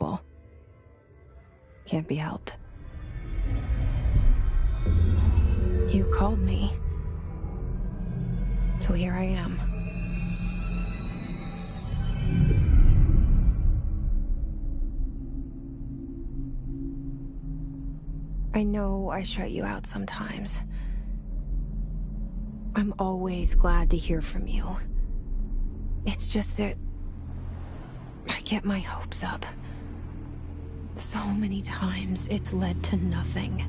unpredictable. Can't be helped. You called me. So here I am. I know I shut you out sometimes. I'm always glad to hear from you. It's just that I get my hopes up. So many times it's led to nothing.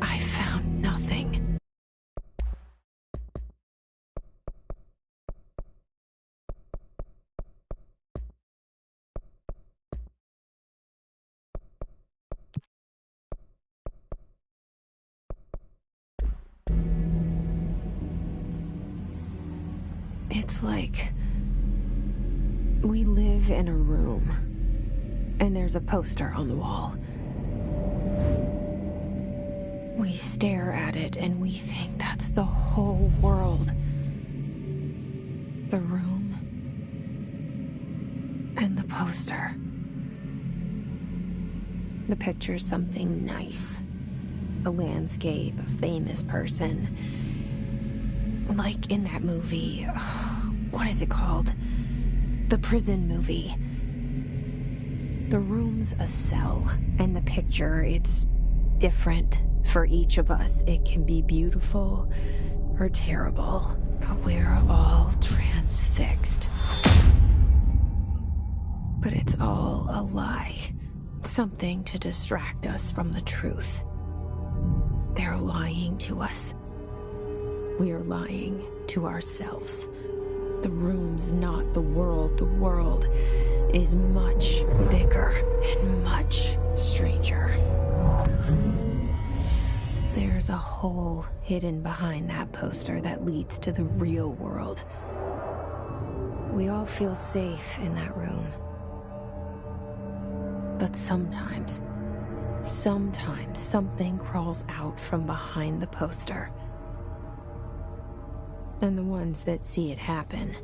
I found nothing. It's like we live in a room, and there's a poster on the wall. We stare at it and we think that's the whole world. The room and the poster. The picture's something nice. A landscape, a famous person. Like in that movie. What is it called? The prison movie. The room's a cell, and the picture, it's different for each of us. It can be beautiful or terrible, but we're all transfixed. But it's all a lie. Something to distract us from the truth. They're lying to us. We're lying to ourselves. The room's not the world. The world is much bigger and much stranger. There's a hole hidden behind that poster that leads to the real world. We all feel safe in that room. But sometimes something crawls out from behind the poster. And the ones that see it happen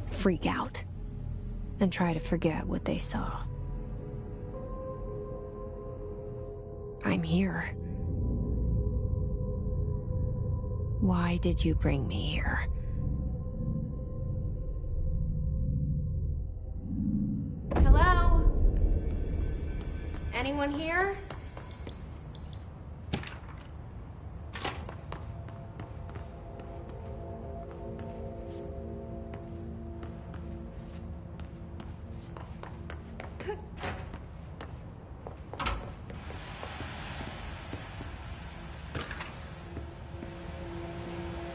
freak out and try to forget what they saw. I'm here. Why did you bring me here? Hello? Anyone here?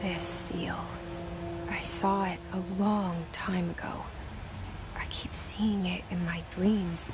This seal. I saw it a long time ago. I keep seeing it in my dreams.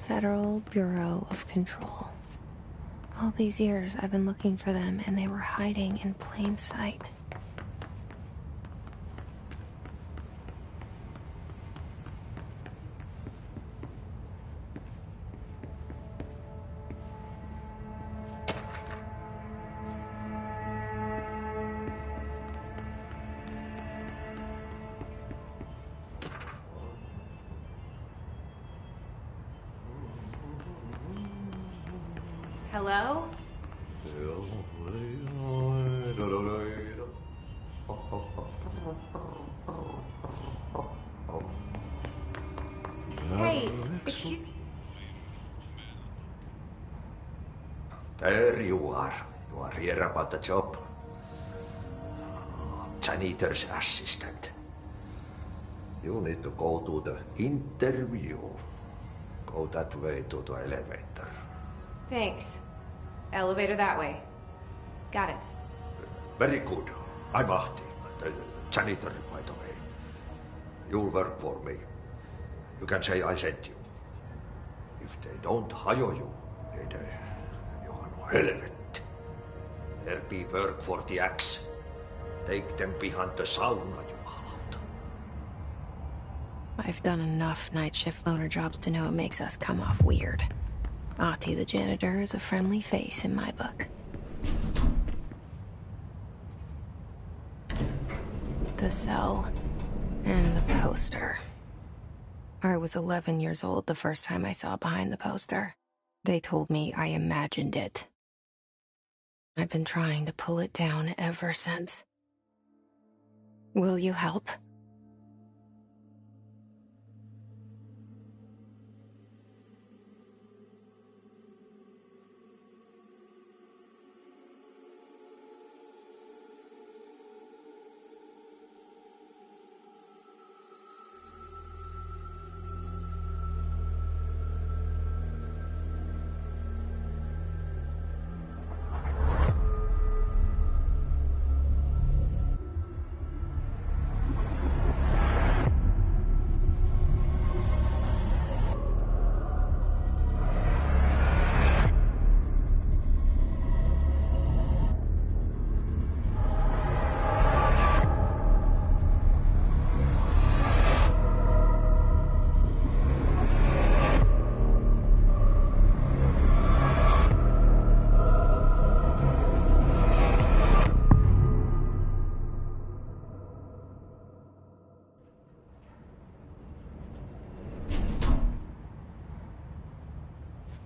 Federal Bureau of Control. All these years I've been looking for them, and they were hiding in plain sight. Hello? Hey, excuse... There you are. You are here about the job. Janitor's assistant. You need to go to the interview. Go that way to the elevator. Thanks. Elevator that way. Got it. Very good. I'm Ahti, the janitor, by the way. You'll work for me. You can say I sent you. If they don't hire you, then you are no helmet. There'll be work for the axe. Take them behind the sauna, you malauta. I've done enough night shift loner jobs to know it makes us come off weird. Ahti the janitor is a friendly face in my book. The cell and the poster. I was 11 years old the first time I saw behind the poster. They told me I imagined it. I've been trying to pull it down ever since. Will you help?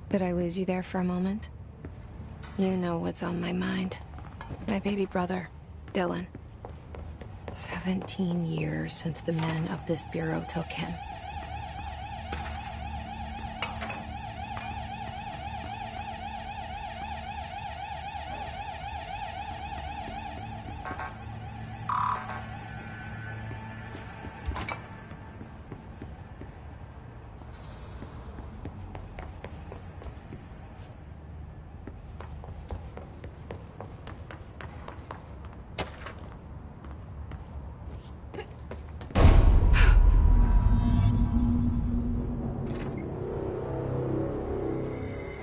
Did I lose you there for a moment? You know what's on my mind. My baby brother, Dylan. 17 years since the men of this bureau took him.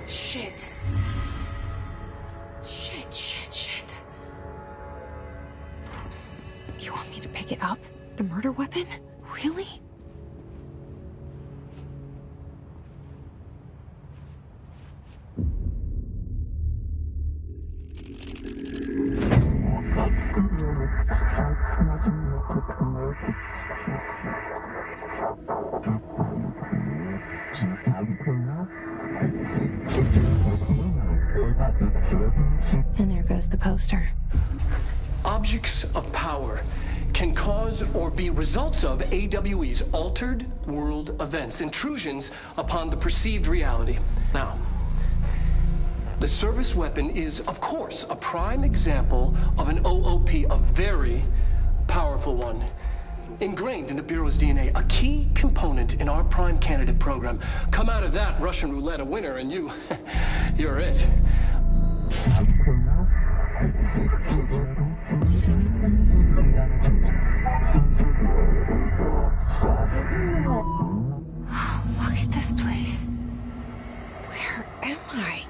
Shit. Shit. You want me to pick it up? The murder weapon? Really? And there goes the poster. Objects of power can cause or be results of AWE's altered world events, intrusions upon the perceived reality. Now, the service weapon is, of course, a prime example of an OOP, a very powerful one. Ingrained in the Bureau's DNA, a key component in our prime candidate program. Come out of that Russian roulette a winner and you're it. Look at this place. Where am I?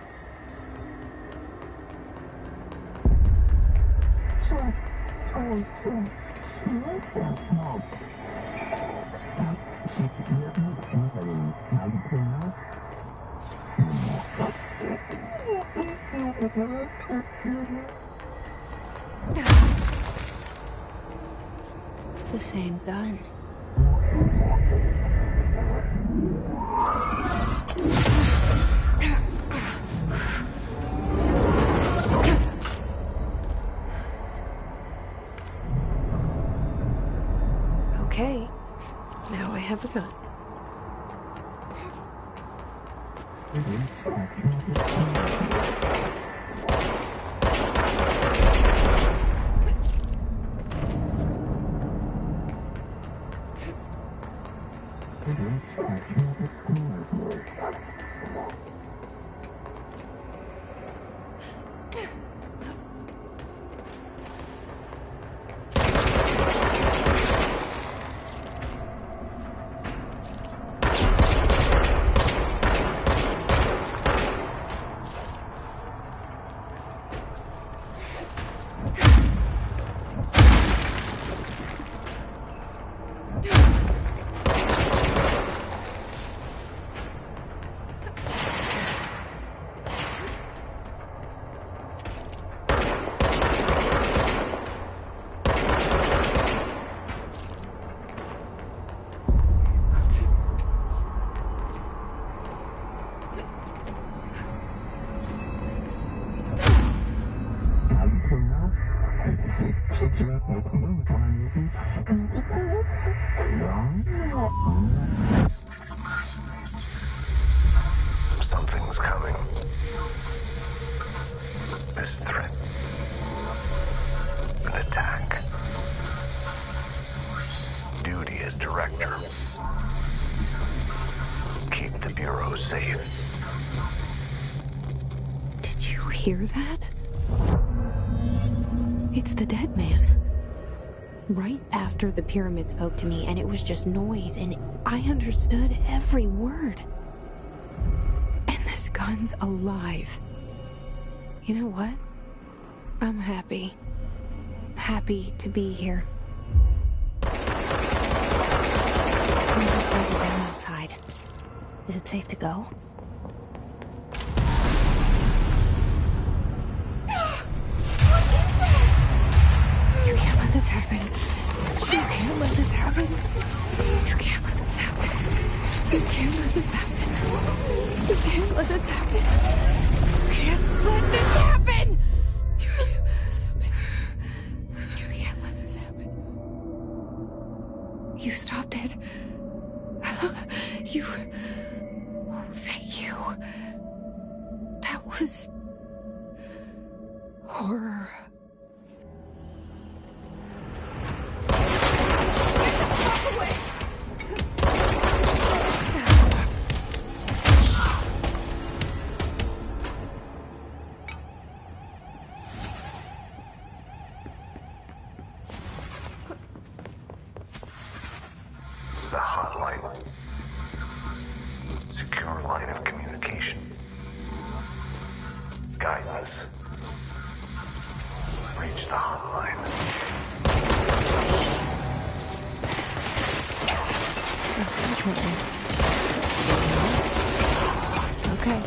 The same gun. Okay, now I have a gun. Something's coming. This threat. An attack. Duty as director. Keep the Bureau safe. Did you hear that? It's the dead man. Right after the pyramid spoke to me, and it was just noise, and I understood every word. And this gun's alive. You know what? I'm happy. Happy to be here. There's a party down outside. Is it safe to go? You can't let this happen. You can't let this happen. You can't let this happen. You can't let this happen. You can't let this happen. You can't let this happen! You can't let this happen. You can't let this happen. You stopped it. You... Oh, thank you. That was... horror. The hotline. Secure line of communication. Guidance. Reach the hotline. Okay.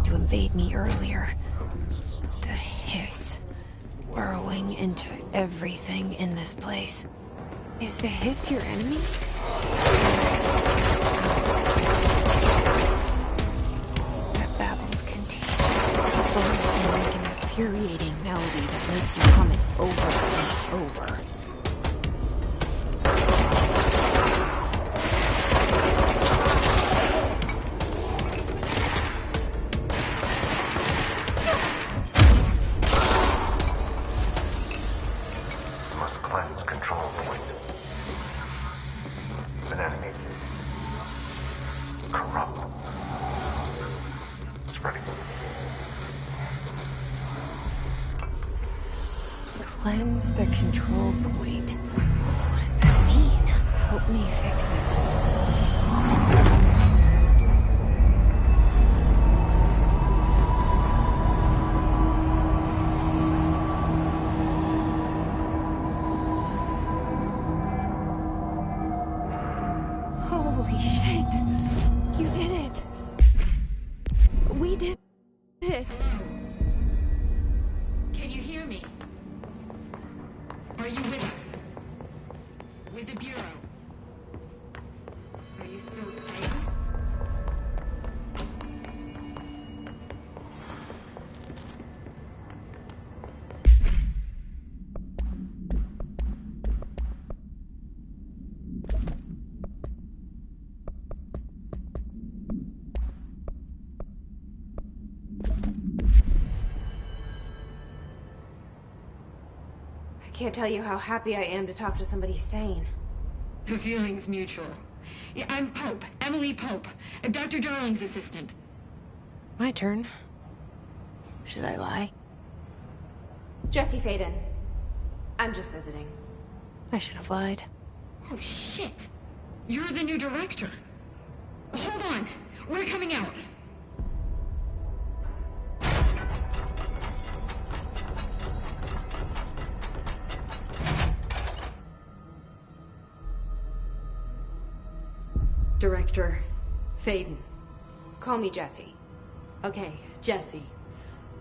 To invade me earlier. The hiss. Burrowing into everything in this place. Is the hiss your enemy? That babble's contagious. It burns me like an infuriating melody that makes you hum it over and over. Cleanse control points. An enemy. Corrupt. Spreading. Cleanse the control point. What does that mean? Help me fix it. Holy shit! You did it! We did it! Can you hear me? Are you with us? With the Bureau? Are you still safe? I can't tell you how happy I am to talk to somebody sane. The feeling's mutual. Yeah, I'm Pope, Emily Pope, Dr. Darling's assistant. My turn. Should I lie? Jesse Faden. I'm just visiting. I should have lied. Oh, shit. You're the new director. Hold on. We're coming out. Director Faden. Call me Jesse. Okay, Jesse.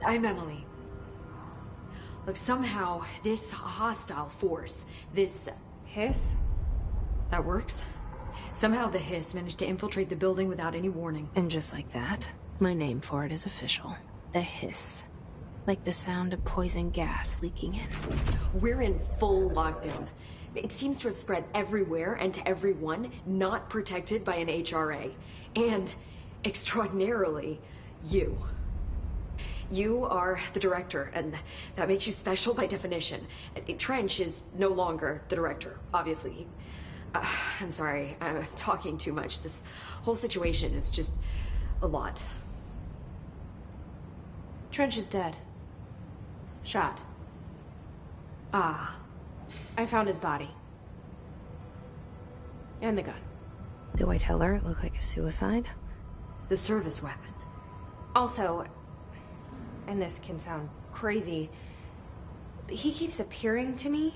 I'm Emily. Look, somehow this hostile force, this... Hiss? That works? Somehow the hiss managed to infiltrate the building without any warning. And just like that, my name for it is official. The Hiss. Like the sound of poison gas leaking in. We're in full lockdown. It seems to have spread everywhere and to everyone not protected by an HRA. And, extraordinarily, you. You are the director, and that makes you special by definition. Trench is no longer the director, obviously. I'm sorry, I'm talking too much. This whole situation is just a lot. Trench is dead. Shot. Ah. I found his body. And the gun. Do I tell her it looked like a suicide? The service weapon. Also, and this can sound crazy, but he keeps appearing to me,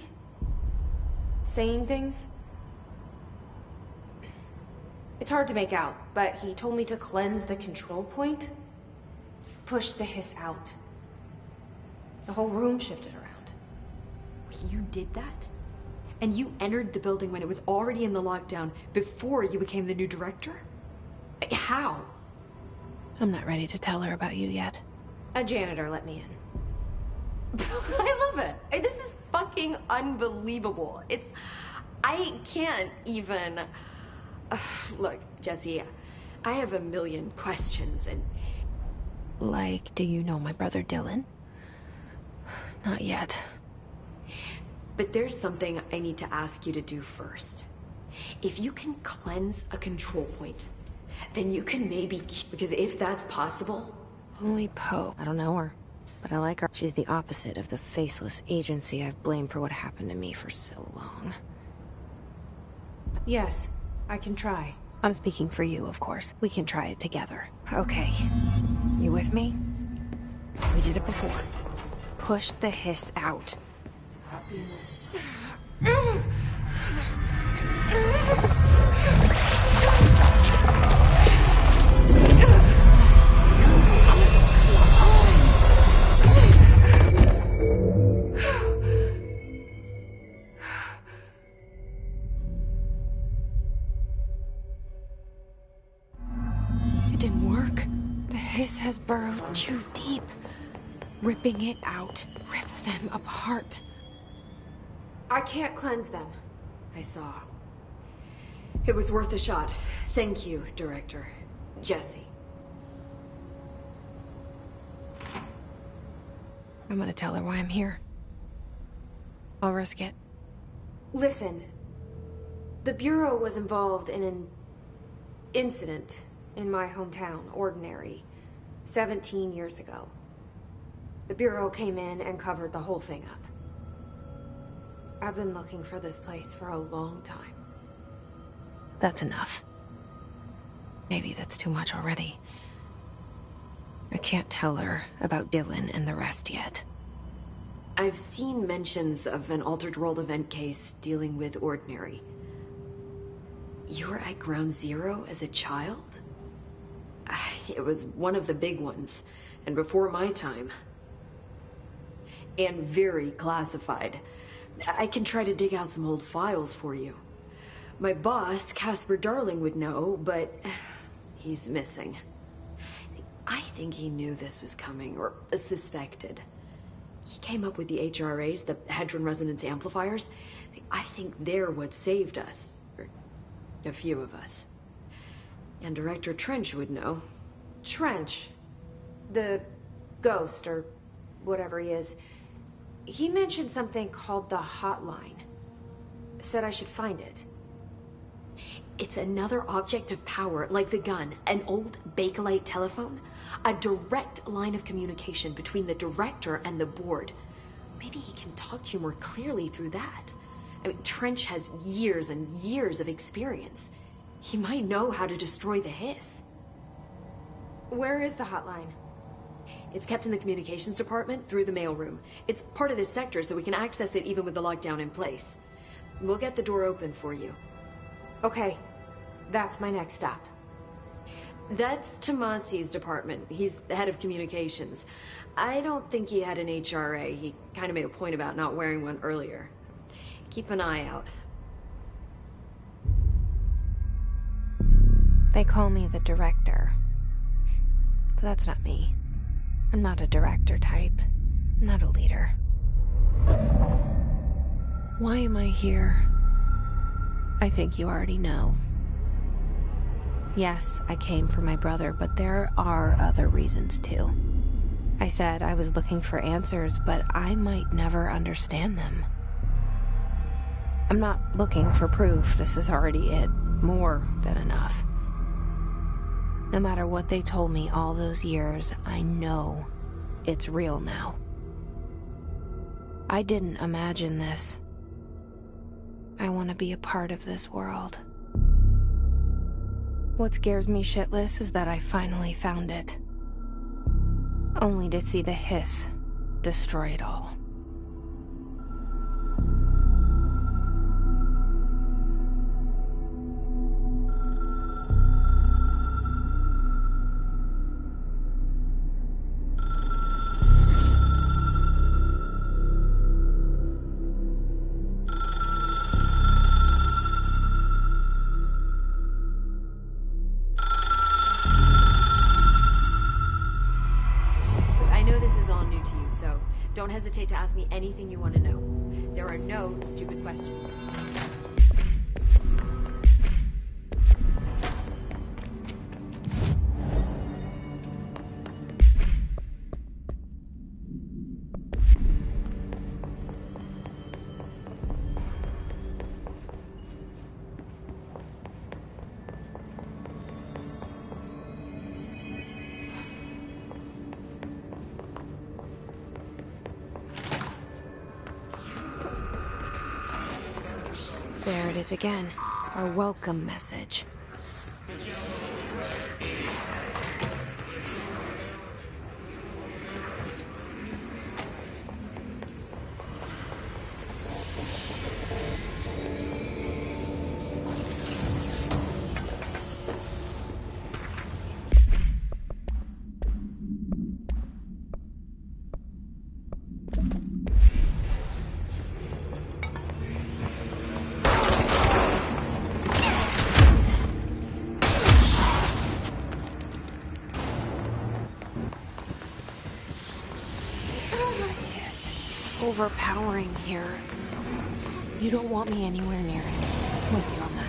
saying things. It's hard to make out, but he told me to cleanse the control point, push the hiss out. The whole room shifted around. You did that? And you entered the building when it was already in the lockdown before you became the new director? How? I'm not ready to tell her about you yet. A janitor let me in. I love it. This is fucking unbelievable. I can't even... Look, Jesse, I have a million questions and... Like, do you know my brother Dylan? Not yet. But there's something I need to ask you to do first. If you can cleanse a control point, then you can maybe... Because if that's possible... Holy Poe. I don't know her, but I like her. She's the opposite of the faceless agency I've blamed for what happened to me for so long. Yes, I can try. I'm speaking for you, of course. We can try it together. Okay. You with me? We did it before. Push the hiss out. It didn't work. The hiss has burrowed too deep. Ripping it out rips them apart. I can't cleanse them. I saw. It was worth a shot. Thank you, Director. Jesse. I'm gonna tell her why I'm here. I'll risk it. Listen. The Bureau was involved in an incident in my hometown, Ordinary, 17 years ago. The Bureau came in and covered the whole thing up. I've been looking for this place for a long time. That's enough. Maybe that's too much already. I can't tell her about Dylan and the rest yet. I've seen mentions of an Altered World event case dealing with Ordinary. You were at Ground Zero as a child? It was one of the big ones, and before my time. And very classified. I can try to dig out some old files for you. My boss, Casper Darling, would know, but he's missing. I think he knew this was coming, or suspected. He came up with the HRAs, the Hadron Resonance Amplifiers. I think they're what saved us. Or a few of us. And Director Trench would know. Trench? The ghost, or whatever he is. He mentioned something called the Hotline. Said I should find it. It's another object of power, like the gun, an old Bakelite telephone. A direct line of communication between the director and the board. Maybe he can talk to you more clearly through that. I mean, Trench has years and years of experience. He might know how to destroy the hiss. Where is the hotline? It's kept in the communications department through the mailroom. It's part of this sector, so we can access it even with the lockdown in place. We'll get the door open for you. Okay, that's my next stop. That's Tomasi's department. He's the head of communications. I don't think he had an HRA. He kind of made a point about not wearing one earlier. Keep an eye out. They call me the director. But that's not me. I'm not a director type. not a leader. Why am I here? I think you already know. Yes, I came for my brother, but there are other reasons too. I said I was looking for answers, but I might never understand them. I'm not looking for proof. This is already it. More than enough. No matter what they told me all those years, I know it's real now. I didn't imagine this. I want to be a part of this world. What scares me shitless is that I finally found it. Only to see the hiss destroy it all. Don't hesitate to ask me anything you want to know. There are no stupid questions. There it is again. Our welcome message. Overpowering here. You don't want me anywhere near it. I'm with you on that.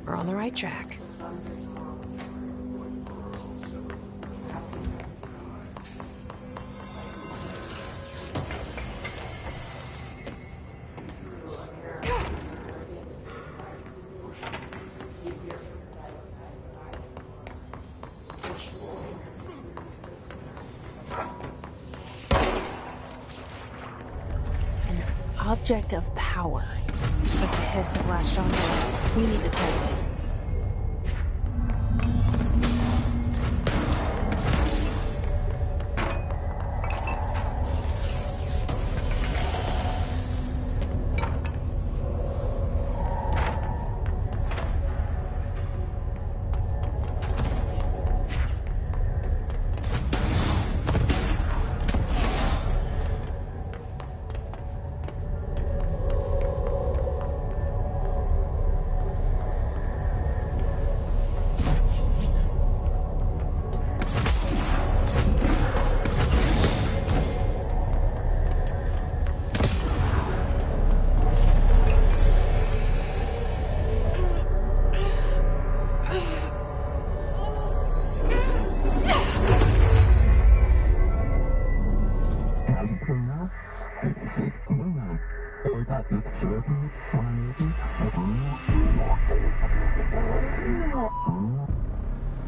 We're on the right track. An object of power. Looks like the hiss have latched onto it. We need to close it.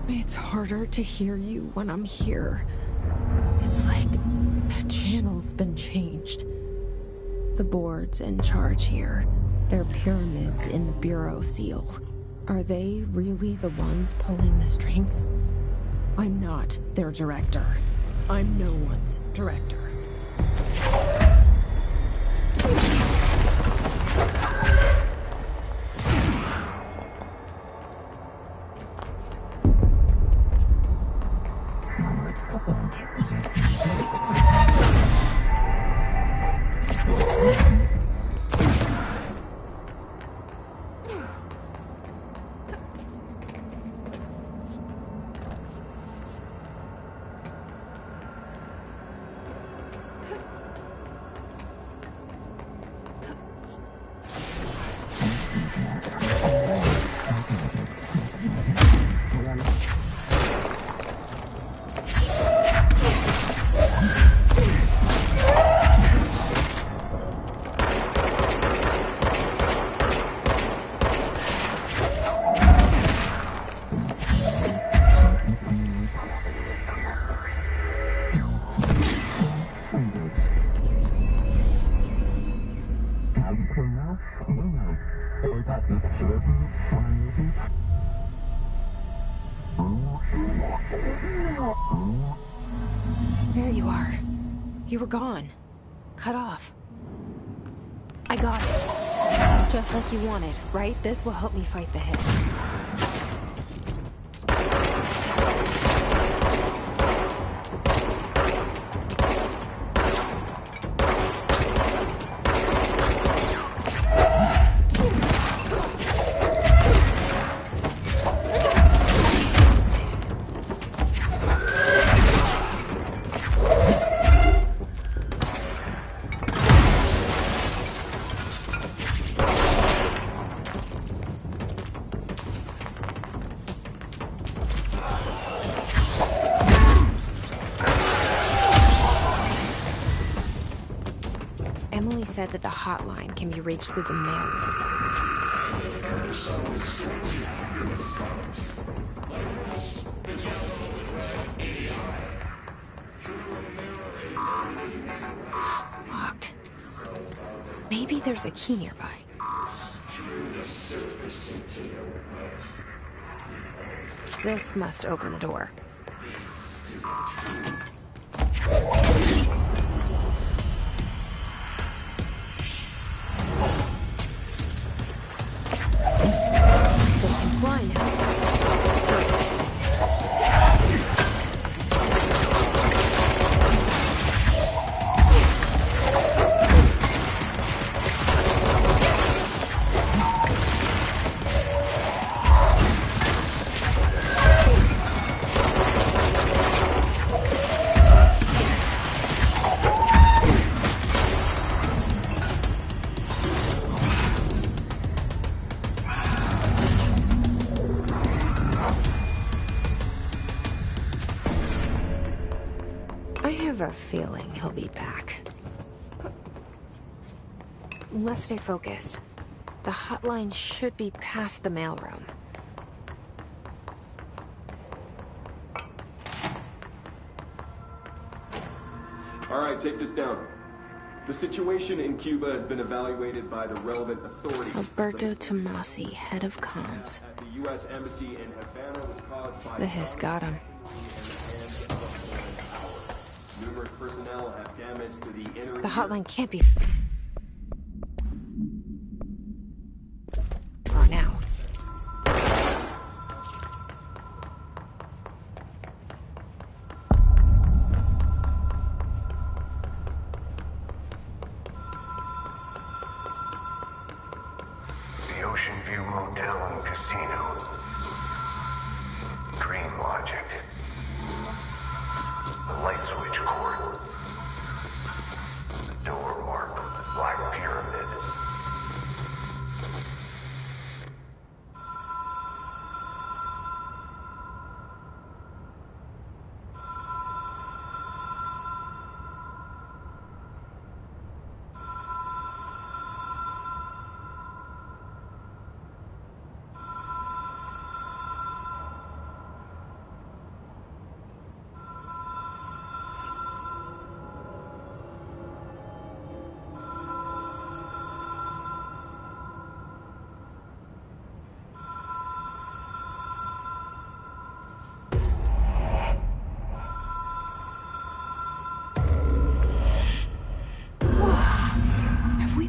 It's harder to hear you when I'm here. It's like the channel's been changed. The board's in charge here. They're pyramids in the Bureau seal. Are they really the ones pulling the strings? I'm not their director. I'm no one's director. There you are. You were gone. Cut off. I got it. Just like you wanted, right? This will help me fight the hiss. Emily said that the hotline can be reached through the mail. Locked. Maybe there's a key nearby. This must open the door. Fly now. I have a feeling he'll be back. Let's stay focused. The hotline should be past the mailroom. All right, take this down. The situation in Cuba has been evaluated by the relevant authorities. Alberto Tomasi, head of comms. At the U.S. Embassy in Havana was caused by The hiss got him. numerous personnel have damage to the inner. The hotline can't be... For now. The Ocean View Motel and Casino. Dream Logic. The light switch cord. The door marked Black Pyramid.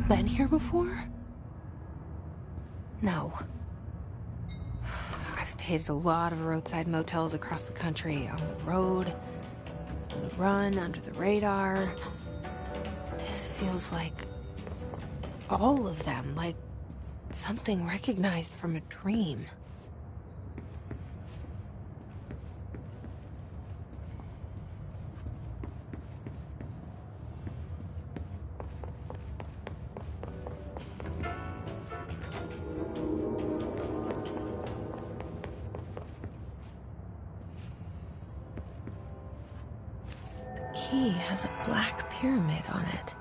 been here before? No. I've stayed at a lot of roadside motels across the country, on the road, on the run, under the radar. This feels like all of them, like something recognized from a dream. Key has a black pyramid on it.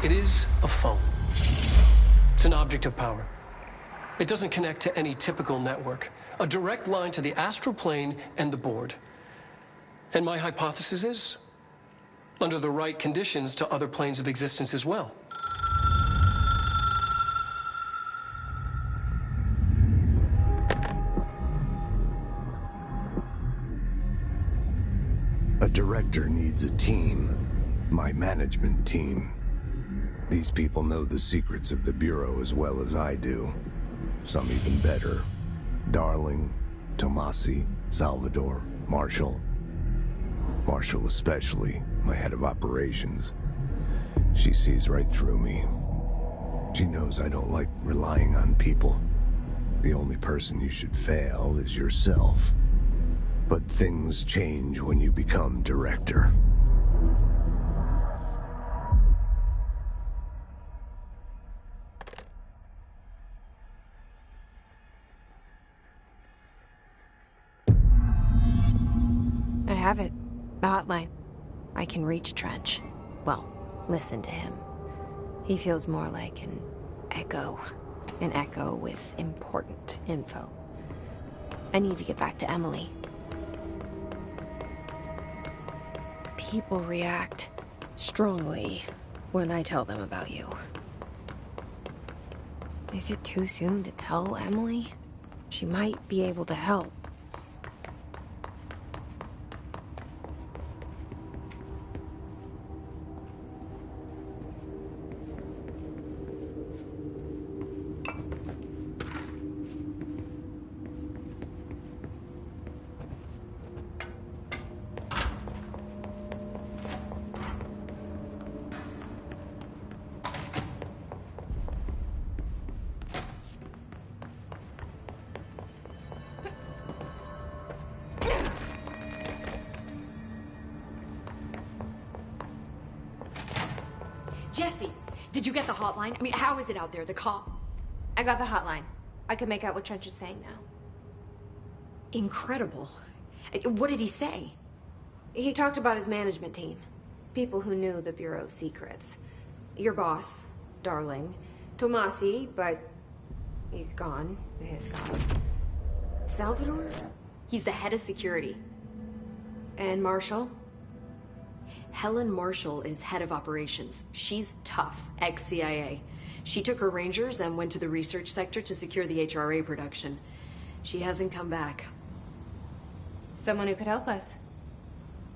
It is a phone. It's an object of power. It doesn't connect to any typical network. A direct line to the astral plane and the board. And my hypothesis is, under the right conditions, to other planes of existence as well. A director needs a team. My management team. These people know the secrets of the Bureau as well as I do. Some even better. Darling, Tomasi, Salvador, Marshall. Marshall especially, my head of operations. She sees right through me. She knows I don't like relying on people. The only person you should fail is yourself. But things change when you become director. I have it. The hotline. I can reach Trench. Well, listen to him. He feels more like an echo. An echo with important info. I need to get back to Emily. People react strongly when I tell them about you. Is it too soon to tell Emily? She might be able to help. Jesse, did you get the hotline? I mean, how is it out there? The cop? I got the hotline. I can make out what Trench is saying now. Incredible. What did he say? He talked about his management team. People who knew the Bureau's secrets. Your boss, Darling. Tomasi, but he's gone. His gone. Salvador? He's the head of security. And Marshall? Helen Marshall is head of operations. She's tough, ex-CIA. She took her Rangers and went to the research sector to secure the HRA production. She hasn't come back. Someone who could help us.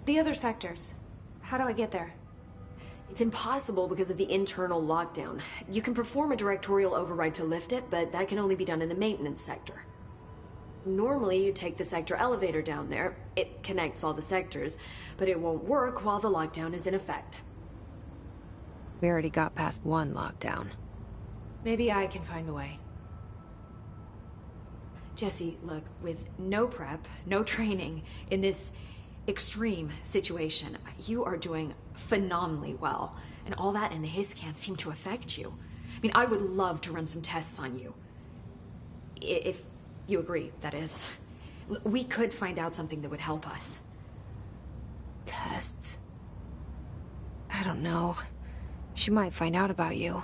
The other sectors. How do I get there? It's impossible because of the internal lockdown. You can perform a directorial override to lift it, but that can only be done in the maintenance sector. Normally, you take the sector elevator down there. It connects all the sectors, but it won't work while the lockdown is in effect. We already got past one lockdown. Maybe I can find a way. Jesse, look, with no prep, no training, in this extreme situation, you are doing phenomenally well. And all that and the hiss can't seem to affect you. I mean, I would love to run some tests on you. If you agree, that is. We could find out something that would help us. Tests? I don't know. She might find out about you.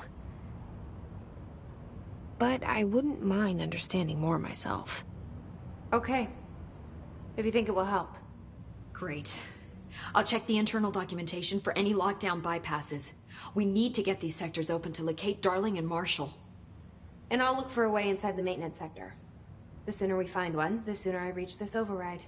But I wouldn't mind understanding more myself. Okay. If you think it will help. Great. I'll check the internal documentation for any lockdown bypasses. We need to get these sectors open to locate Darling and Marshall. And I'll look for a way inside the maintenance sector. The sooner we find one, the sooner I reach this override.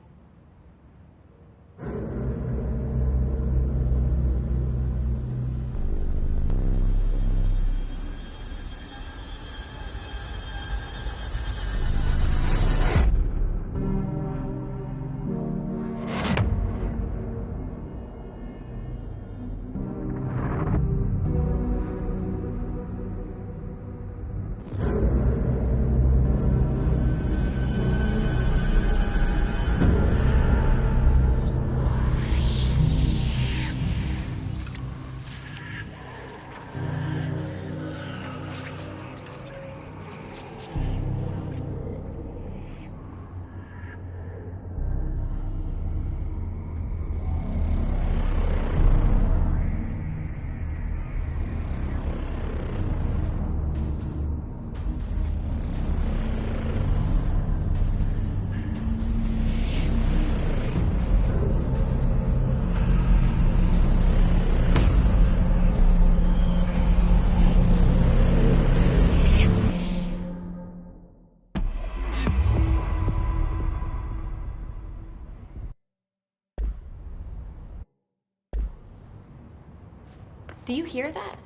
Do you hear that?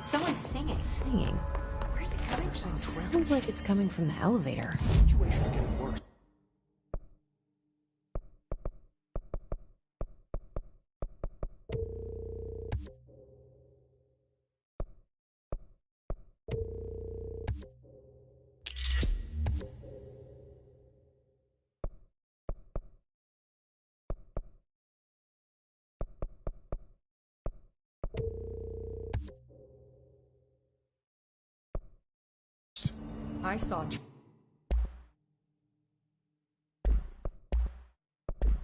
Someone's singing. Singing? Where's it coming from? Sounds like it's coming from the elevator. Situation's getting worse. I saw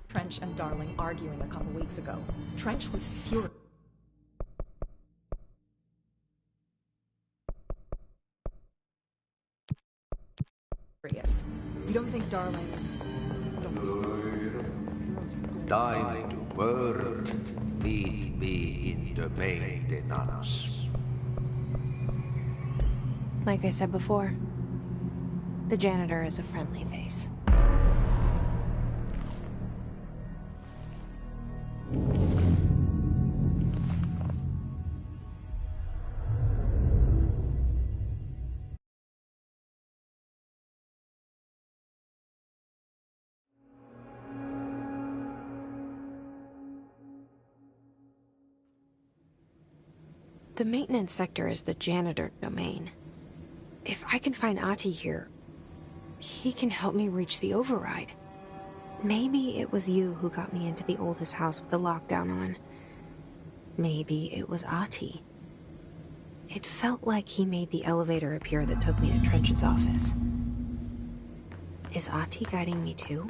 Trench and Darling arguing a couple weeks ago. Trench was furious. You don't think Darling... Time to work. Meet me in the maintenance. Like I said before, the janitor is a friendly face. The maintenance sector is the janitor domain. If I can find Ahti here, he can help me reach the override. Maybe it was you who got me into the oldest house with the lockdown on. Maybe it was Ahti. It felt like he made the elevator appear that took me to Trench's office. Is Ahti guiding me too?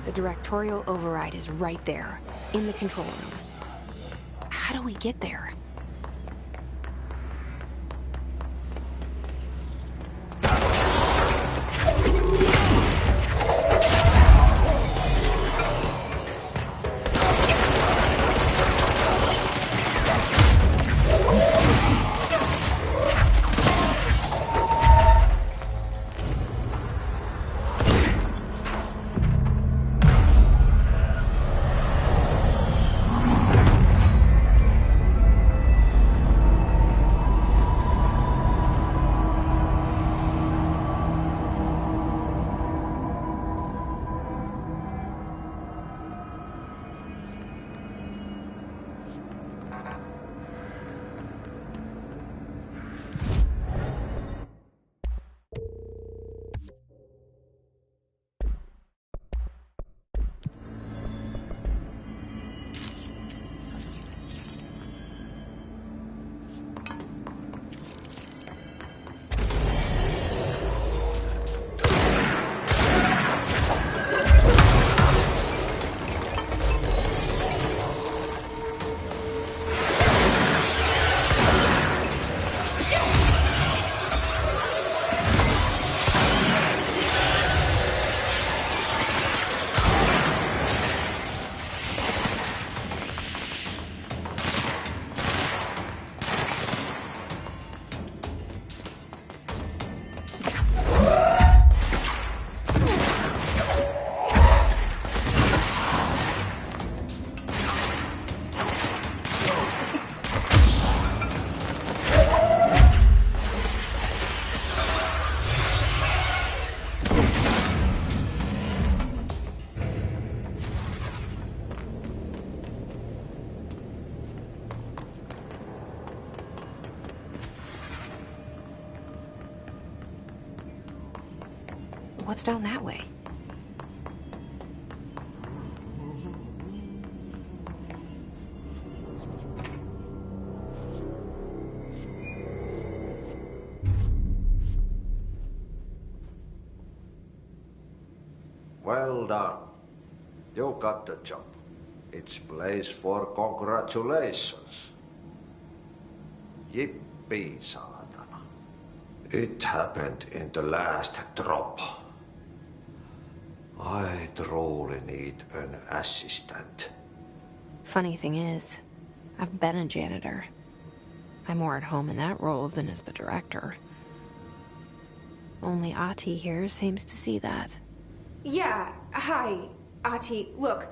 The directorial override is right there, in the control room. How do we get there? What's down that way? Well done. You got the job. It's place for congratulations. Yippee, saatana. It happened in the last drop. I truly need an assistant. Funny thing is, I've been a janitor. I'm more at home in that role than as the director. Only Ahti here seems to see that. Yeah, hi, Ahti. Look,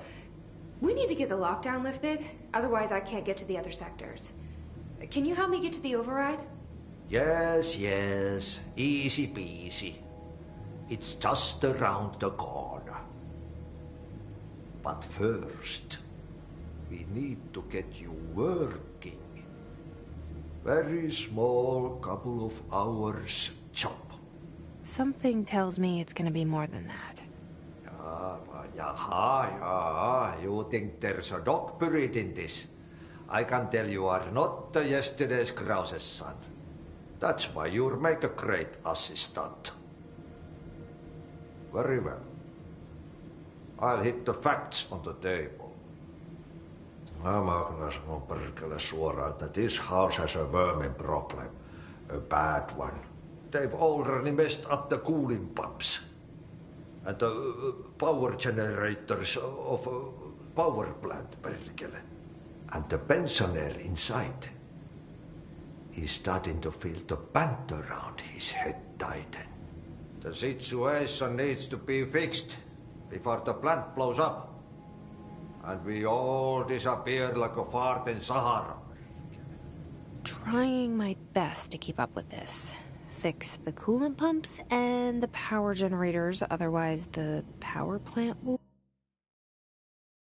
we need to get the lockdown lifted, otherwise I can't get to the other sectors. Can you help me get to the override? Yes, yes. Easy peasy. It's just around the corner. But first, we need to get you working. Very small, couple of hours job. Something tells me it's gonna be more than that. Yeah. You think there's a dog buried in this? I can tell you are not yesterday's Krause's son. That's why you'll make a great assistant. Very well. I'll hit the facts on the table. Mä kyllä sanon perkele suoraan, että this house has a vermin problem. A bad one. They've already messed up the cooling pumps. And the power generators of a power plant, perkele. And the pensioner inside is starting to feel the band around his head tighten. The situation needs to be fixed before the plant blows up. And we all disappear like a fart in Sahara. Trying my best to keep up with this. Fix the coolant pumps and the power generators, otherwise the power plant will...